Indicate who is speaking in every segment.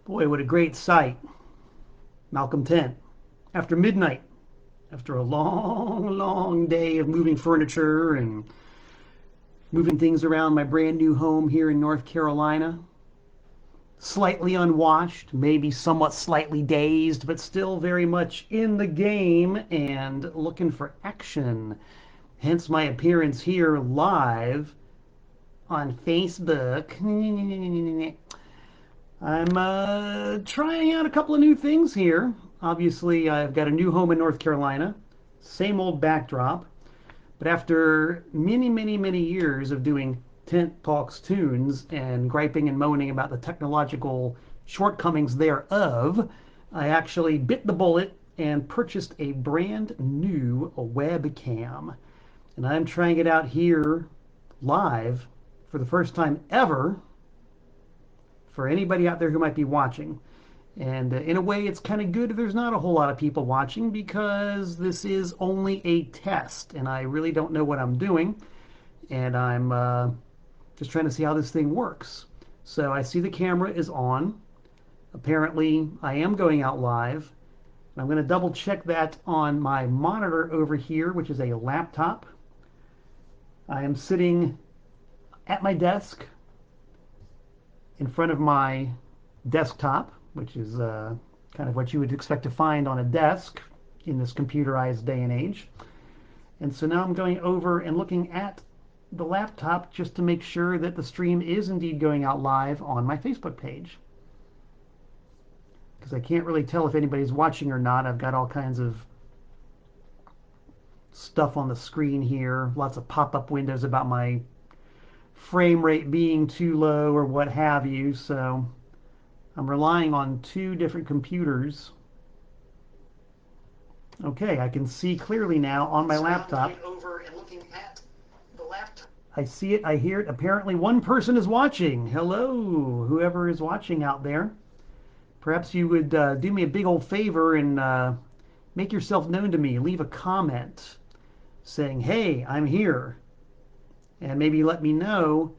Speaker 1: Boy, what a great sight. Malcolm Tent. After midnight, after a long, long day of moving furniture and moving things around my brand new home here in North Carolina, slightly unwashed, maybe somewhat slightly dazed, but still very much in the game and looking for action. Hence my appearance here live on Facebook. I'm trying out a couple of new things here. Obviously, I've got a new home in North Carolina, same old backdrop. But after many, many, many years of doing Tent Talks Tunes and griping and moaning about the technological shortcomings thereof, I actually bit the bullet and purchased a brand new webcam. And I'm trying it out here live for the first time ever for anybody out there who might be watching. And in a way, it's kind of good if there's not a whole lot of people watching because this is only a test and I really don't know what I'm doing. And I'm just trying to see how this thing works. So I see the camera is on. Apparently, I am going out live. I'm going to double check that on my monitor over here, which is a laptop. I am sitting at my desk in front of my desktop, which is kind of what you would expect to find on a desk in this computerized day and age. And so now I'm going over and looking at the laptop just to make sure that the stream is indeed going out live on my Facebook page. Because I can't really tell if anybody's watching or not. I've got all kinds of stuff on the screen here, lots of pop-up windows about my frame rate being too low or what have you. So I'm relying on two different computers. Okay, I can see clearly now on my laptop. Over and looking at the laptop. I see it, I hear it. Apparently one person is watching. Hello, whoever is watching out there. Perhaps you would do me a big old favor and make yourself known to me. Leave a comment saying, hey, I'm here. And maybe let me know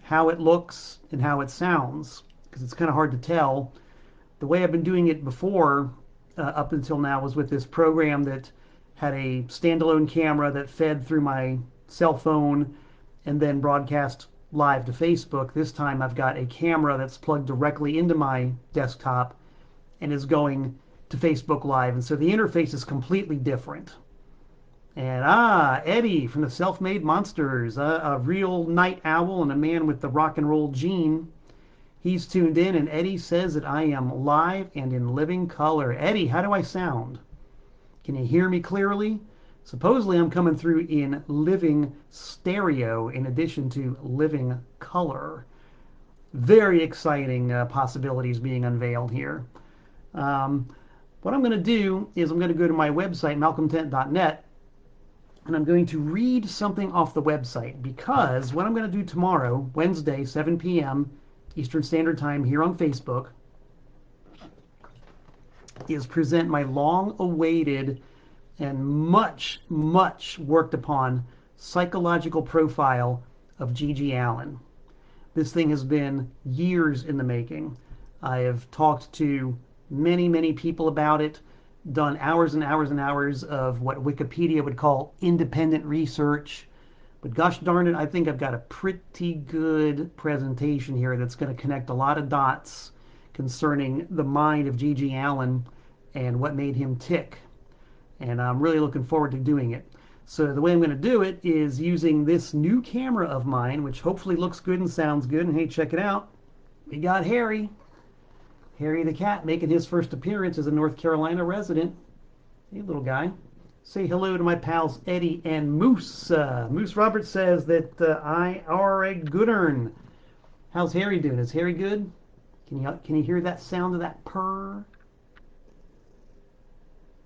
Speaker 1: how it looks and how it sounds, because it's kind of hard to tell. The way I've been doing it before, up until now, was with this program that had a standalone camera that fed through my cell phone and then broadcast live to Facebook. This time I've got a camera that's plugged directly into my desktop and is going to Facebook Live. And so the interface is completely different. And Eddie from the Self-Made Monsters, a real night owl and a man with the rock and roll gene. He's tuned in, and Eddie says that I am live and in living color. Eddie, how do I sound? Can you hear me clearly? Supposedly I'm coming through in living stereo in addition to living color. Very exciting possibilities being unveiled here. What I'm going to do is I'm going to go to my website, malcolmtent.net, and I'm going to read something off the website, because what I'm going to do tomorrow, Wednesday, 7 p.m. Eastern Standard Time here on Facebook, is present my long-awaited and much, much worked upon psychological profile of G.G. Allin. This thing has been years in the making. I have talked to many, many people about it, done hours and hours and hours of what Wikipedia would call independent research. But gosh darn it, I think I've got a pretty good presentation here that's going to connect a lot of dots concerning the mind of G.G. Allin and what made him tick. And I'm really looking forward to doing it. So the way I'm going to do it is using this new camera of mine, which hopefully looks good and sounds good. And hey, check it out. We got Harry. Harry the cat making his first appearance as a North Carolina resident. Hey, little guy. Say hello to my pals Eddie and Moose. Moose Roberts says that I are a good ern. How's Harry doing? Is Harry good? Can you hear that sound of that purr?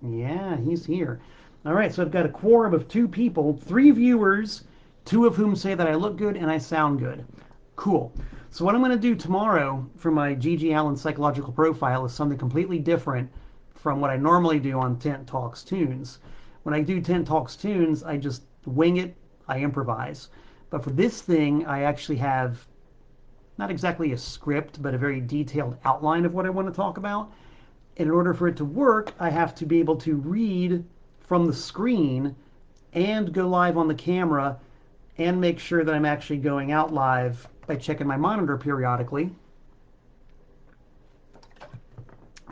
Speaker 1: Yeah, he's here. All right, so I've got a quorum of 2 people, 3 viewers, 2 of whom say that I look good and I sound good. Cool. So what I'm going to do tomorrow for my G.G. Allin psychological profile is something completely different from what I normally do on Tent Talks Tunes. When I do Tent Talks Tunes, I just wing it, I improvise. But for this thing, I actually have not exactly a script, but a very detailed outline of what I want to talk about. And in order for it to work, I have to be able to read from the screen and go live on the camera and make sure that I'm actually going out live by checking my monitor periodically.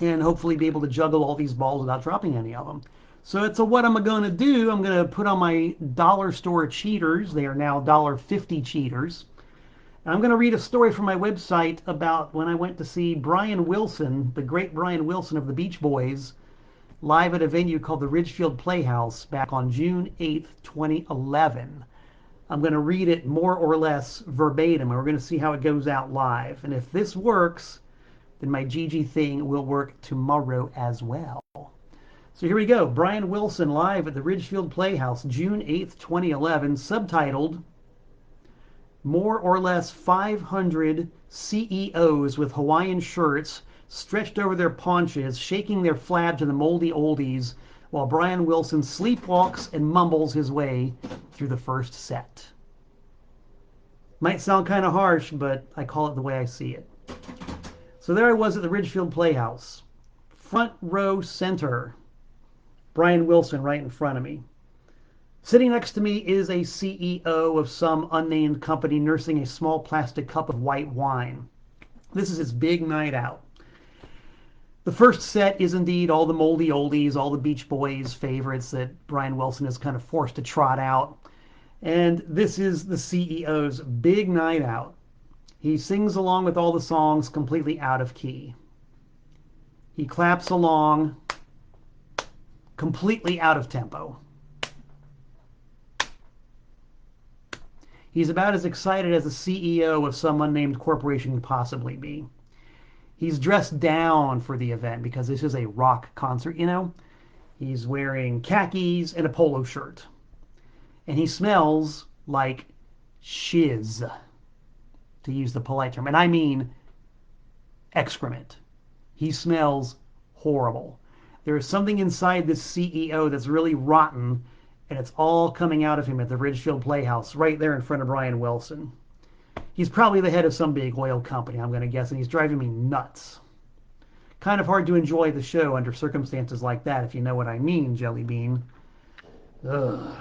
Speaker 1: And hopefully be able to juggle all these balls without dropping any of them. So it's what I'm going to do. I'm going to put on my dollar store cheaters. They are now $1.50 cheaters. And I'm going to read a story from my website about when I went to see Brian Wilson, the great Brian Wilson of the Beach Boys, live at a venue called the Ridgefield Playhouse back on June 8th, 2011. I'm going to read it more or less verbatim, and we're going to see how it goes out live. And if this works, then my GG thing will work tomorrow as well. So here we go. Brian Wilson live at the Ridgefield Playhouse, June 8th, 2011, subtitled, More or Less 500 CEOs with Hawaiian shirts stretched over their paunches, shaking their flab to the moldy oldies, while Brian Wilson sleepwalks and mumbles his way through the first set. Might sound kind of harsh, but I call it the way I see it. So there I was at the Ridgefield Playhouse. Front row center. Brian Wilson right in front of me. Sitting next to me is a CEO of some unnamed company nursing a small plastic cup of white wine. This is his big night out. The first set is indeed all the moldy oldies, all the Beach Boys favorites that Brian Wilson is kind of forced to trot out. And this is the CEO's big night out. He sings along with all the songs completely out of key. He claps along completely out of tempo. He's about as excited as the CEO of some unnamed corporation can possibly be. He's dressed down for the event because this is a rock concert, you know. He's wearing khakis and a polo shirt. And he smells like shiz, to use the polite term. And I mean excrement. He smells horrible. There is something inside this CEO that's really rotten, and it's all coming out of him at the Ridgefield Playhouse, right there in front of Brian Wilson. He's probably the head of some big oil company, I'm going to guess, and he's driving me nuts. Kind of hard to enjoy the show under circumstances like that, if you know what I mean, Jelly Bean. Ugh.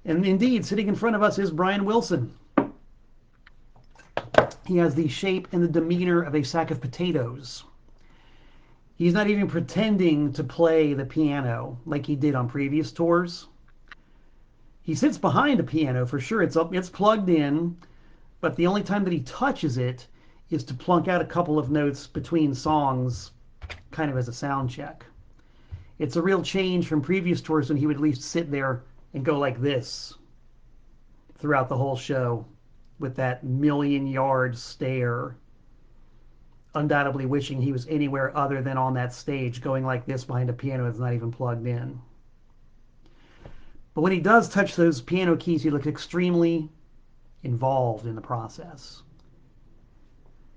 Speaker 1: And indeed, sitting in front of us is Brian Wilson. He has the shape and the demeanor of a sack of potatoes. He's not even pretending to play the piano like he did on previous tours. He sits behind a piano for sure. It's plugged in, but the only time that he touches it is to plunk out a couple of notes between songs, kind of as a sound check. It's a real change from previous tours when he would at least sit there and go like this throughout the whole show with that million-yard stare, undoubtedly wishing he was anywhere other than on that stage, going like this behind a piano that's not even plugged in. But when he does touch those piano keys, he looks extremely involved in the process.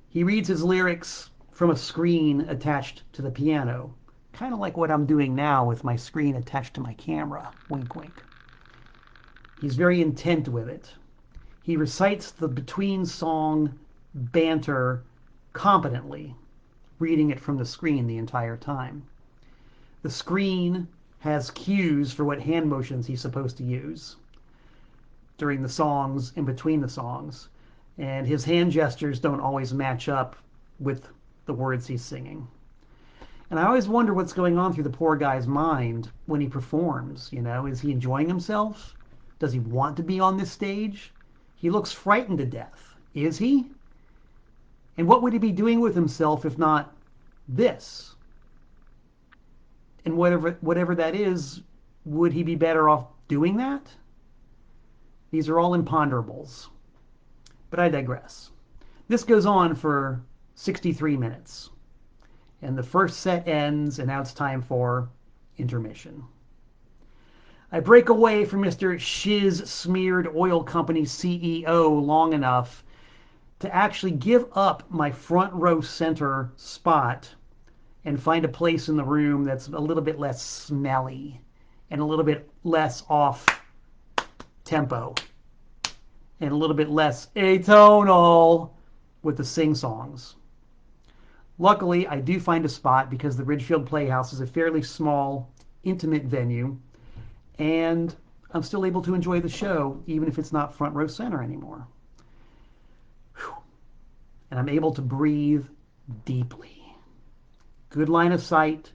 Speaker 1: He reads his lyrics from a screen attached to the piano, kind of like what I'm doing now with my screen attached to my camera. Wink, wink. He's very intent with it. He recites the between-song banter competently, reading it from the screen the entire time. The screen has cues for what hand motions he's supposed to use during the songs, in between the songs, and his hand gestures don't always match up with the words he's singing. And I always wonder what's going on through the poor guy's mind when he performs. You know, is he enjoying himself? Does he want to be on this stage? He looks frightened to death. Is he? And what would he be doing with himself if not this? And whatever that is, would he be better off doing that? These are all imponderables. But I digress. This goes on for 63 minutes. And the first set ends, and now it's time for intermission. I break away from Mr. Shiz-smeared oil company CEO long enough to actually give up my front row center spot and find a place in the room that's a little bit less smelly and a little bit less off tempo. and a little bit less atonal with the sing-songs. Luckily, I do find a spot because the Ridgefield Playhouse is a fairly small, intimate venue, and I'm still able to enjoy the show even if it's not front row center anymore. Whew. And I'm able to breathe deeply. Good line of sight,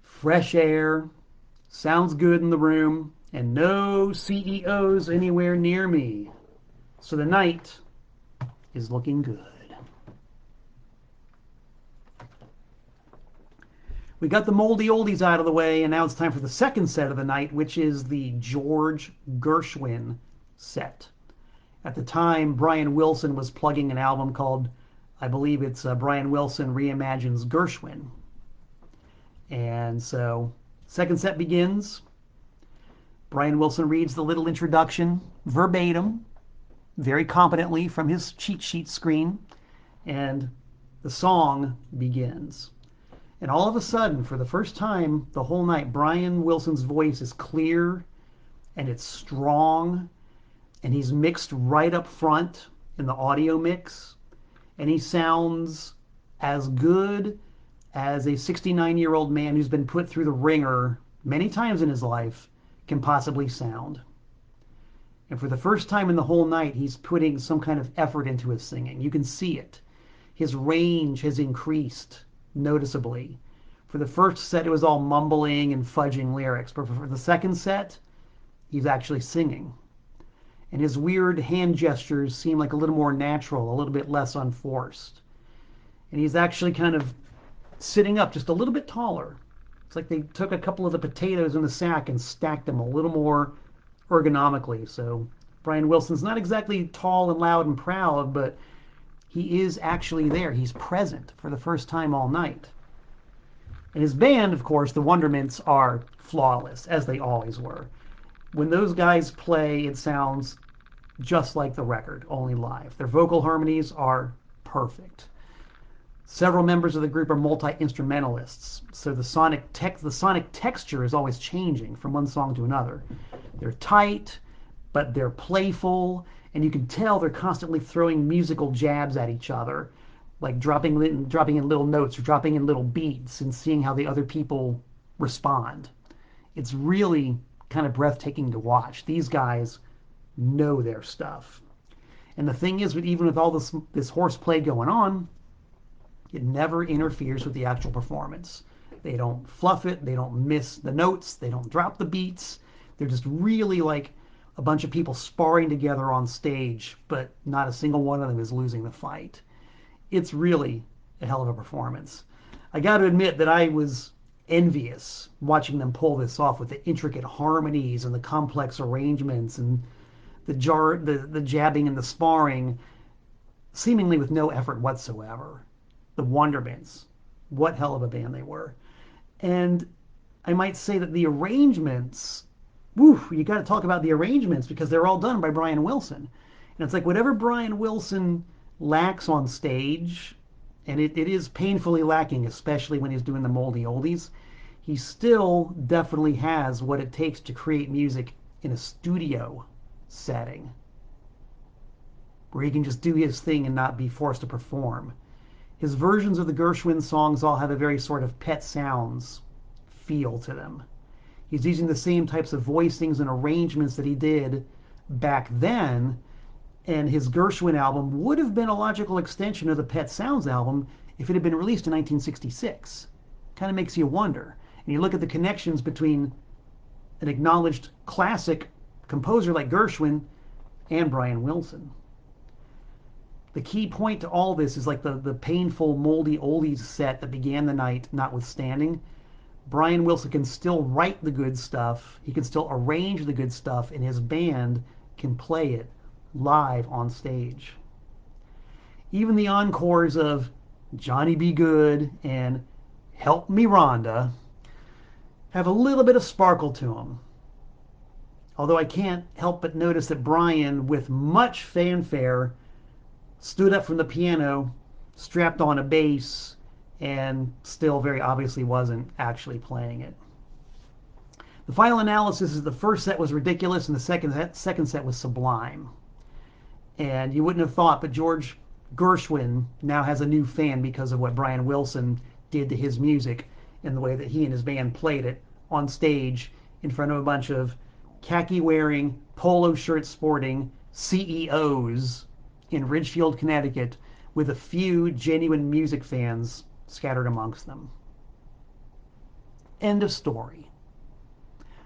Speaker 1: fresh air, sounds good in the room, and no CEOs anywhere near me. So the night is looking good. We got the moldy oldies out of the way, and now it's time for the second set of the night, which is the George Gershwin set. At the time, Brian Wilson was plugging an album called, I believe it's Brian Wilson Reimagines Gershwin. And so, second set begins. Brian Wilson reads the little introduction verbatim, very competently from his cheat sheet screen, and the song begins. And all of a sudden, for the first time the whole night, Brian Wilson's voice is clear and it's strong, and he's mixed right up front in the audio mix, and he sounds as good as a 69-year-old man who's been put through the ringer many times in his life can possibly sound. And for the first time in the whole night, he's putting some kind of effort into his singing. You can see it. His range has increased noticeably. For the first set, it was all mumbling and fudging lyrics, but for the second set, he's actually singing. And his weird hand gestures seem like a little more natural, a little bit less unforced. And he's actually kind of sitting up just a little bit taller. It's like they took a couple of the potatoes in the sack and stacked them a little more ergonomically. So Brian Wilson's not exactly tall and loud and proud, but he is actually there. He's present for the first time all night. And his band, of course, the Wondermints, are flawless, as they always were. When those guys play, it sounds just like the record, only live. Their vocal harmonies are perfect. Several members of the group are multi-instrumentalists, so the sonic texture is always changing from one song to another. They're tight, but they're playful, and you can tell they're constantly throwing musical jabs at each other, like dropping in little notes or dropping in little beats and seeing how the other people respond. It's really kind of breathtaking to watch. These guys know their stuff. And the thing is, even with all this horseplay going on, it never interferes with the actual performance. They don't fluff it, they don't miss the notes, they don't drop the beats. They're just really like a bunch of people sparring together on stage, but not a single one of them is losing the fight. It's really a hell of a performance. I got to admit that I was envious watching them pull this off with the intricate harmonies and the complex arrangements and the jabbing and the sparring, seemingly with no effort whatsoever. The Wondermints, what hell of a band they were. And I might say that the arrangements, woo, you got to talk about the arrangements because they're all done by Brian Wilson. And it's like whatever Brian Wilson lacks on stage, and it is painfully lacking, especially when he's doing the moldy oldies, he still definitely has what it takes to create music in a studio setting where he can just do his thing and not be forced to perform. His versions of the Gershwin songs all have a very sort of Pet Sounds feel to them. He's using the same types of voicings and arrangements that he did back then, and his Gershwin album would have been a logical extension of the Pet Sounds album if it had been released in 1966. Kind of makes you wonder. And you look at the connections between an acknowledged classic composer like Gershwin and Brian Wilson. The key point to all this is like the painful, moldy oldies set that began the night notwithstanding, Brian Wilson can still write the good stuff, he can still arrange the good stuff, and his band can play it live on stage. Even the encores of Johnny Be Good and Help Me Rhonda have a little bit of sparkle to them. Although I can't help but notice that Brian, with much fanfare, stood up from the piano, strapped on a bass, and still very obviously wasn't actually playing it. The final analysis is the first set was ridiculous and the second set was sublime. And you wouldn't have thought, but George Gershwin now has a new fan because of what Brian Wilson did to his music and the way that he and his band played it on stage in front of a bunch of khaki wearing, polo shirt sporting CEOs in Ridgefield, Connecticut, with a few genuine music fans scattered amongst them. End of story.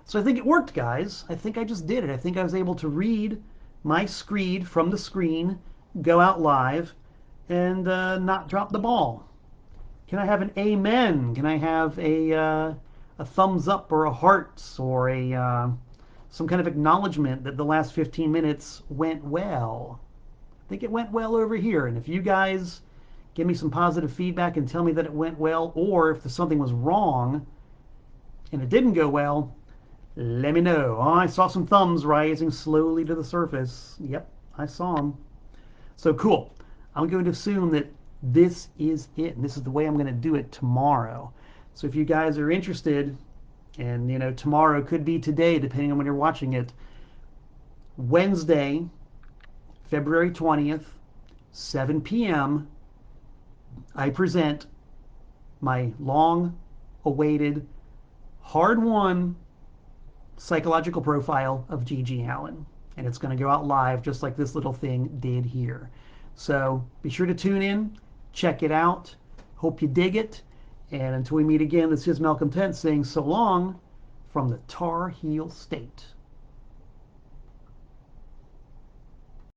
Speaker 1: So I think it worked, guys. I think I just did it. I think I was able to read my screed from the screen, go out live, and not drop the ball. Can I have an amen? Can I have a thumbs up or a heart or a some kind of acknowledgement that the last 15 minutes went well? I think it went well over here. And if you guys give me some positive feedback and tell me that it went well, or if something was wrong and it didn't go well, let me know. Oh, I saw some thumbs rising slowly to the surface. Yep, I saw them. So cool. I'm going to assume that this is it, and this is the way I'm going to do it tomorrow. So if you guys are interested, and you know, tomorrow could be today, depending on when you're watching it, Wednesday, February 20th, 7 p.m., I present my long-awaited, hard-won psychological profile of G.G. Allen. And it's going to go out live just like this little thing did here. So be sure to tune in, check it out. Hope you dig it. And until we meet again, this is Malcolm Tent saying so long from the Tar Heel State.